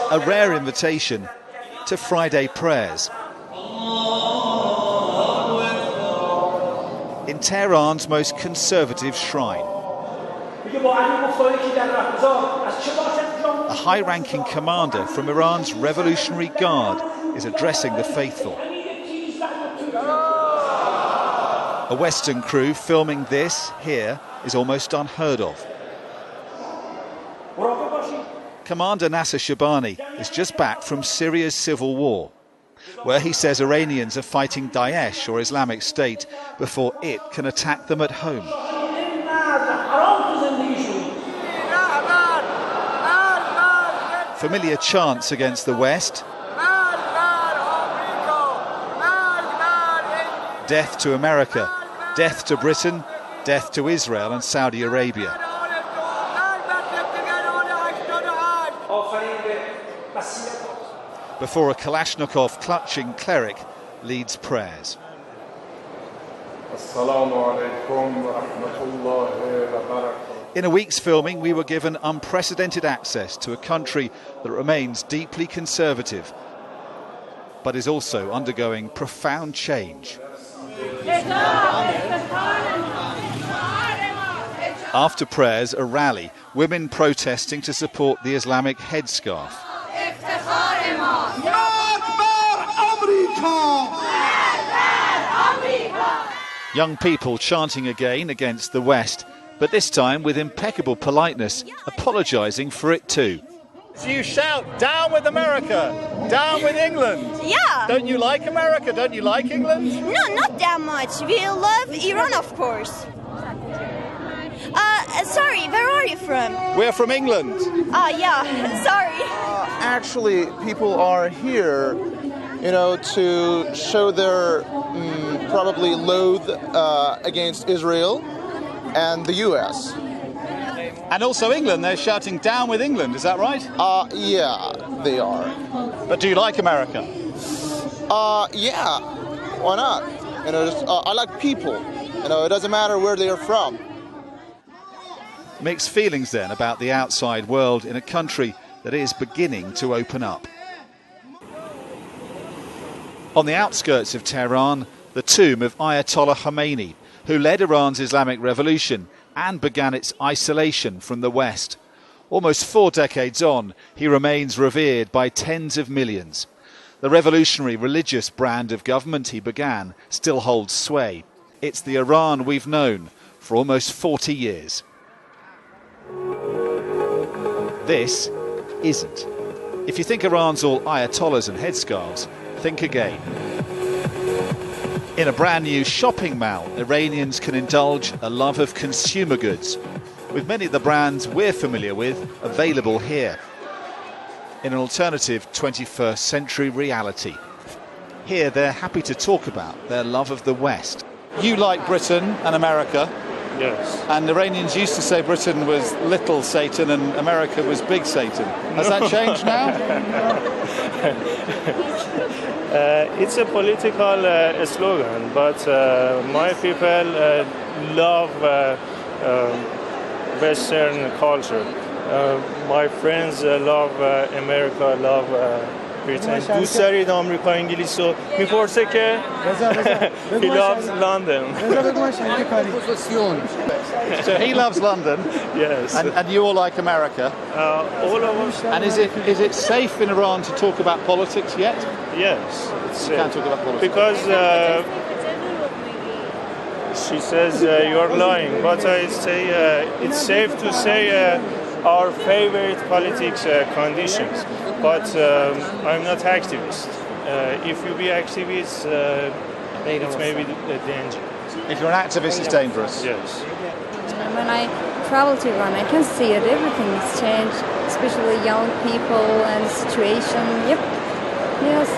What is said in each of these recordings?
A rare invitation to Friday prayers. In Tehran's most conservative shrine. A high-ranking commander from Iran's Revolutionary Guard is addressing the faithful. A Western crew filming this here is almost unheard of. Commander Nasser Shabani is just back from Syria's civil war, where he says Iranians are fighting Daesh or Islamic State before it can attack them at home. Familiar chants against the West. Death to America, death to Britain, death to Israel and Saudi Arabia. Before a Kalashnikov-clutching cleric leads prayers. In a week's filming, we were given unprecedented access to a country that remains deeply conservative, but is also undergoing profound change. After prayers, a rally, women protesting to support the Islamic headscarf. Young people chanting again against the West, but this time with impeccable politeness, apologising for it too. So you shout, down with America, down with England. Yeah. Don't you like America? Don't you like England? No, not that much. We love Iran, of course. Sorry, where are you from? We're from England. Yeah, sorry. Actually, people are here, to show their probably loathe against Israel and the U.S. And also England, they're shouting down with England, is that right? Yeah, they are. But do you like America? Yeah, why not? I like people. It doesn't matter where they are from. Mixed feelings then about the outside world in a country that is beginning to open up. On the outskirts of Tehran, the tomb of Ayatollah Khomeini, who led Iran's Islamic Revolution and began its isolation from the West. Almost 4 decades on, he remains revered by tens of millions. The revolutionary religious brand of government he began still holds sway. It's the Iran we've known for almost 40 years. This isn't. If you think Iran's all ayatollahs and headscarves, think again. In a brand new shopping mall, Iranians can indulge a love of consumer goods, with many of the brands we're familiar with available here, in an alternative 21st century reality. Here they're happy to talk about their love of the West. You like Britain and America. Yes. And Iranians used to say Britain was little Satan and America was big Satan. Has that changed now? It's a political slogan, but my people love Western culture. My friends love America, love Britain. دوست دارید آمریکا انگلیس رو میپرسه که he loves London. So he loves London. Yes. And you all like America. All of us. And is it safe in Iran to talk about politics yet? Yes. It's You can't talk about politics. because she says you're lying, but I say it's safe to say our favorite politics conditions, but I'm not activist. If you be activist, it may be a danger. If you're an activist, it's dangerous. Yes. When I travel to Iran, I can see it. Everything has changed, especially young people and the situation. Yep. Yes.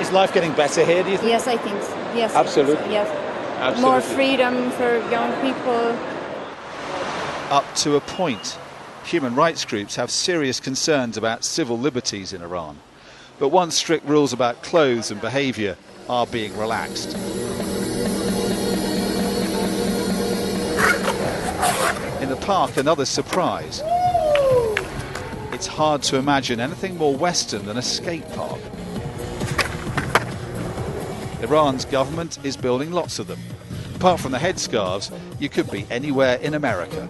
Is life getting better here, do you think? Yes, I think so. Yes. Absolutely. Yes. Absolutely. More freedom for young people. Up to a point. Human rights groups have serious concerns about civil liberties in Iran. But once strict rules about clothes and behaviour are being relaxed. In the park, another surprise. it's hard to imagine anything more Western than a skate park. Iran's government is building lots of them. Apart from the headscarves, you could be anywhere in America.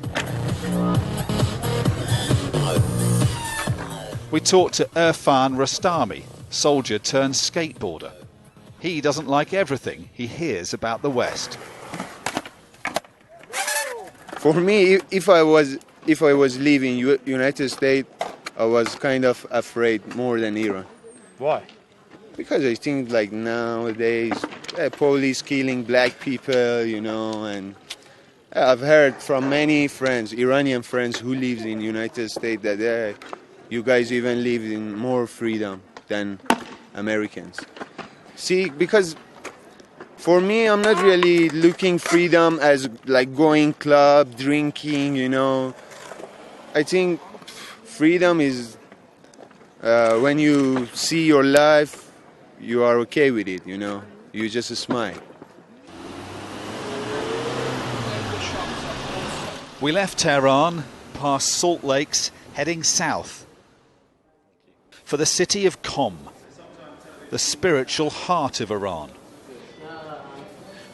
We talked to Irfan Rostami, soldier turned skateboarder. He doesn't like everything he hears about the West. For me, if I was leaving United States, I was kind of afraid more than Iran. Why? Because I think like nowadays, police killing black people, you know, and I've heard from many friends, Iranian friends who live in United States, that you guys even live in more freedom than Americans. See, because for me, I'm not really looking freedom as like going club, drinking, you know. I think freedom is when you see your life, you are okay with it, you know. You just smile. We left Tehran, past Salt Lakes, heading south for the city of Qom, the spiritual heart of Iran.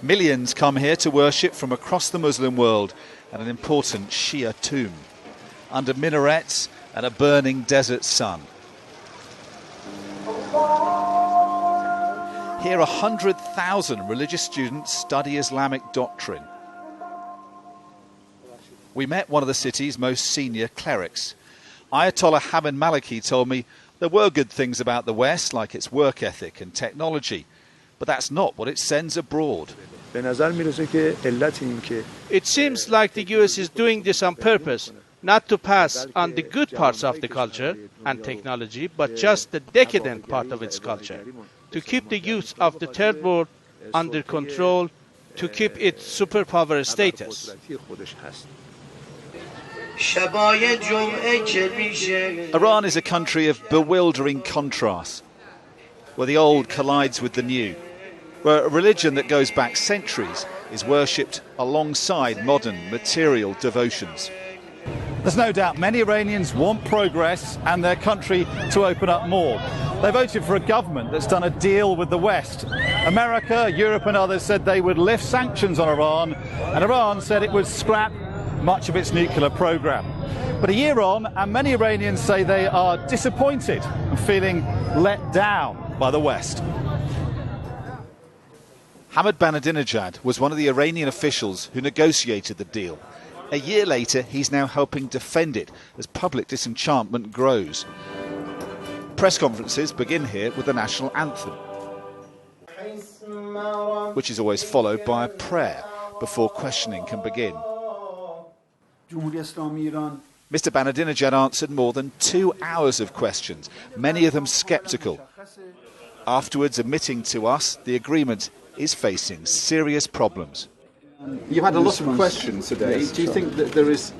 Millions come here to worship from across the Muslim world at an important Shia tomb, under minarets and a burning desert sun. Here 100,000 religious students study Islamic doctrine. We met one of the city's most senior clerics. Ayatollah Hamid Maliki told me there were good things about the West, like its work ethic and technology, but that's not what it sends abroad. It seems like the US is doing this on purpose, not to pass on the good parts of the culture and technology, but just the decadent part of its culture, to keep the youth of the third world under control, to keep its superpower status. Iran is a country of bewildering contrasts, where the old collides with the new, where a religion that goes back centuries is worshipped alongside modern material devotions. There's no doubt many Iranians want progress and their country to open up more. They voted for a government that's done a deal with the West. America, Europe and others said they would lift sanctions on Iran, and Iran said it would scrap much of its nuclear program. But a year on, and many Iranians say they are disappointed and feeling let down by the West. Hamid Ahmadinejad was one of the Iranian officials who negotiated the deal. A year later, he's now helping defend it as public disenchantment grows. Press conferences begin here with the national anthem, which is always followed by a prayer before questioning can begin. Mr. Ahmadinejad answered more than 2 hours of questions, many of them sceptical. Afterwards, admitting to us the agreement is facing serious problems. You had a lot of questions today. Yes, do you think that there is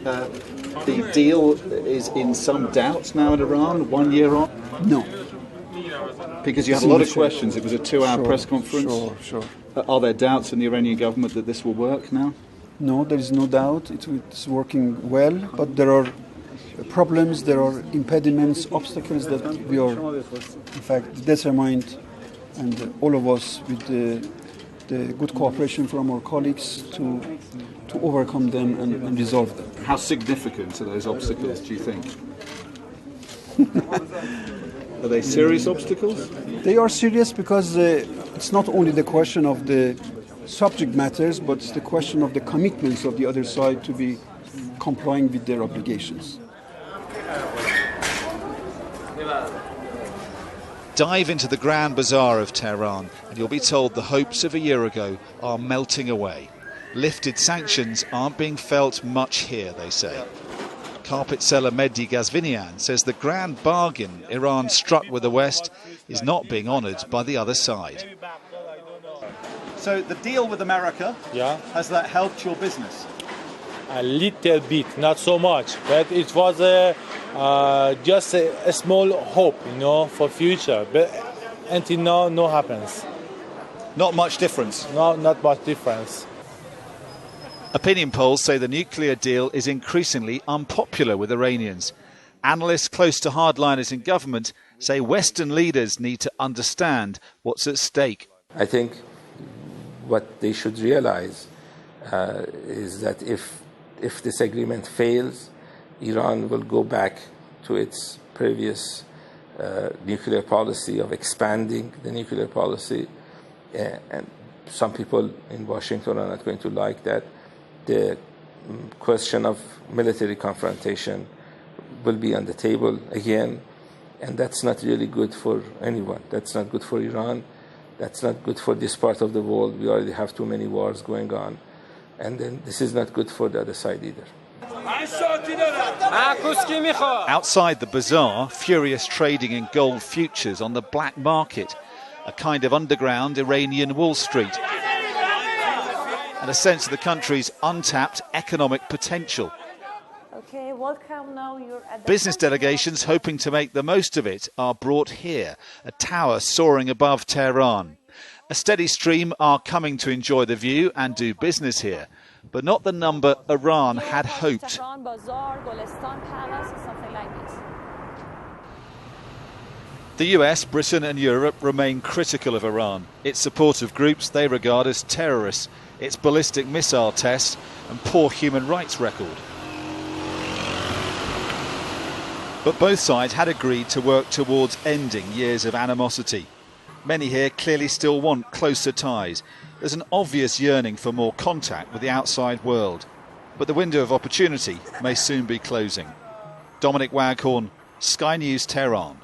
the deal is in some doubt now in Iran, 1 year on? No. Because you had a lot of questions. It was a 2-hour press conference. Sure. Are there doubts in the Iranian government that this will work now? No, there is no doubt. It's working well, but there are problems, there are impediments, obstacles that we are, in fact, determined, and all of us, with the good cooperation from our colleagues, to overcome them and resolve them. How significant are those obstacles, do you think? Are they serious obstacles? They are serious because it's not only the question of the subject matters, but it's the question of the commitments of the other side to be complying with their obligations. Dive into the Grand Bazaar of Tehran and you'll be told the hopes of a year ago are melting away. Lifted sanctions aren't being felt much here, they say. Carpet seller Mehdi Ghazvinian says the grand bargain Iran struck with the West is not being honoured by the other side. So the deal with America, has that helped your business? A little bit, not so much, but it was just a small hope, for future. But until now, no happens. Not much difference? No, not much difference. Opinion polls say the nuclear deal is increasingly unpopular with Iranians. Analysts close to hardliners in government say Western leaders need to understand what's at stake. I think what they should realize is that if this agreement fails, Iran will go back to its previous nuclear policy of expanding the nuclear policy. And some people in Washington are not going to like that. The question of military confrontation will be on the table again, and that's not really good for anyone. That's not good for Iran. That's not good for this part of the world. We already have too many wars going on, and then this is not good for the other side either. Outside the bazaar, furious trading in gold futures on the black market, a kind of underground Iranian Wall Street, and a sense of the country's untapped economic potential. Okay, welcome. Now you're at Business delegations hoping to make the most of it are brought here, a tower soaring above Tehran. A steady stream are coming to enjoy the view and do business here, but not the number Iran had hoped. The US, Britain and Europe remain critical of Iran, its support of groups they regard as terrorists, its ballistic missile tests and poor human rights record. But both sides had agreed to work towards ending years of animosity. Many here clearly still want closer ties. There's an obvious yearning for more contact with the outside world. But the window of opportunity may soon be closing. Dominic Waghorn, Sky News, Tehran.